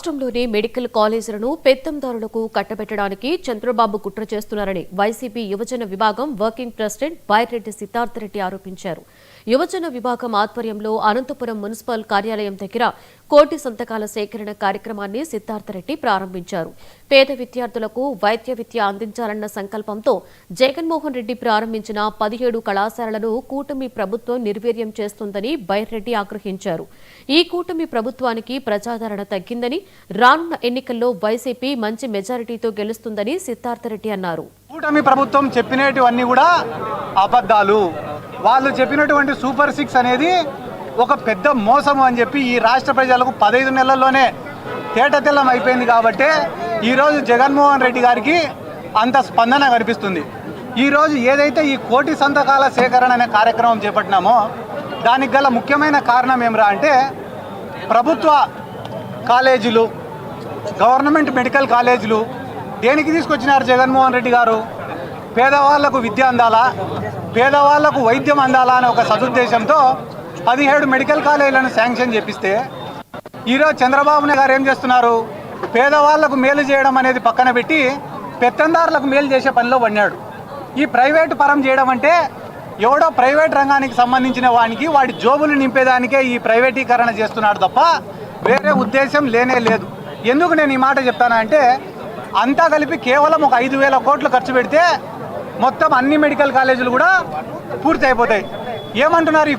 రాష్ట్రంలోని మెడికల్ కాలేజీలను పెత్తందారులకు కట్టబెట్టడానికి చంద్రబాబు కుట్ర చేస్తున్నారని వైసీపీ యువజన విభాగం వర్కింగ్ ప్రెసిడెంట్ బైరెడ్డి సిద్ధార్థరెడ్డి ఆరోపించారు. యువజన విభాగం ఆధ్వర్యంలో అనంతపురం మున్సిపల్ కార్యాలయం దగ్గర కోటి సంతకాల సేకరణ కార్యక్రమాన్ని సిద్ధార్థరెడ్డి ప్రారంభించారు. పేద విద్యార్థులకు వైద్య విద్య అందించాలన్న సంకల్పంతో జగన్మోహన్ రెడ్డి ప్రారంభించిన 17 కళాశాలలను కూటమి ప్రభుత్వం నిర్వీర్యం చేస్తుందని బైరెడ్డి ఆగ్రహించారు. ఈ కూటమి ప్రభుత్వానికి ప్రజాదరణ తగ్గిందని, రానున్న ఎన్నికల్లో వైసీపీ మంచి మెజారిటీతో గెలుస్తుందని సిద్ధార్థరెడ్డి అన్నారు. కూటమి ప్రభుత్వం చెప్పినటువన్నీ కూడా అబద్ధాలు. వాళ్ళు చెప్పినటువంటి సూపర్ 6 అనేది ఒక పెద్ద మోసం అని చెప్పి ఈ రాష్ట్ర ప్రజలకు 15 నెలల్లోనే తేటతెల్లం అయిపోయింది. కాబట్టి ఈరోజు జగన్మోహన్ రెడ్డి గారికి అంత స్పందన కనిపిస్తుంది. ఈరోజు ఏదైతే ఈ కోటి సంతకాల సేకరణ అనే కార్యక్రమం చేపట్టినామో దానికి గల ముఖ్యమైన కారణం ఏమిరా అంటే, ప్రభుత్వ కాలేజీలు, గవర్నమెంట్ మెడికల్ కాలేజీలు దేనికి తీసుకొచ్చినారు జగన్మోహన్ రెడ్డి గారు? పేదవాళ్లకు విద్య అందాలా, పేదవాళ్లకు వైద్యం అందాలా అనే ఒక సదుద్దేశంతో 17 మెడికల్ కాలేజీలను శాంక్షన్ చేపిస్తే ఈరోజు చంద్రబాబు నాయుడు గారు ఏం చేస్తున్నారు? పేదవాళ్లకు మేలు చేయడం అనేది పక్కన పెట్టి పెత్తందారులకు మేలు చేసే పనిలో పడినాడు. ఈ ప్రైవేటు పరం చేయడం అంటే ఎవడో ప్రైవేట్ రంగానికి సంబంధించిన వాడి జోబులు నింపేదానికే ఈ ప్రైవేటీకరణ చేస్తున్నాడు తప్ప వేరే ఉద్దేశం లేనే లేదు. ఎందుకు నేను ఈ మాట చెప్తానంటే, అంతా కలిపి కేవలం ఒక 5,000 కోట్లు ఖర్చు పెడితే మొత్తం అన్ని మెడికల్ కాలేజీలు కూడా పూర్తి అయిపోతాయి. ఏమంటున్నారు?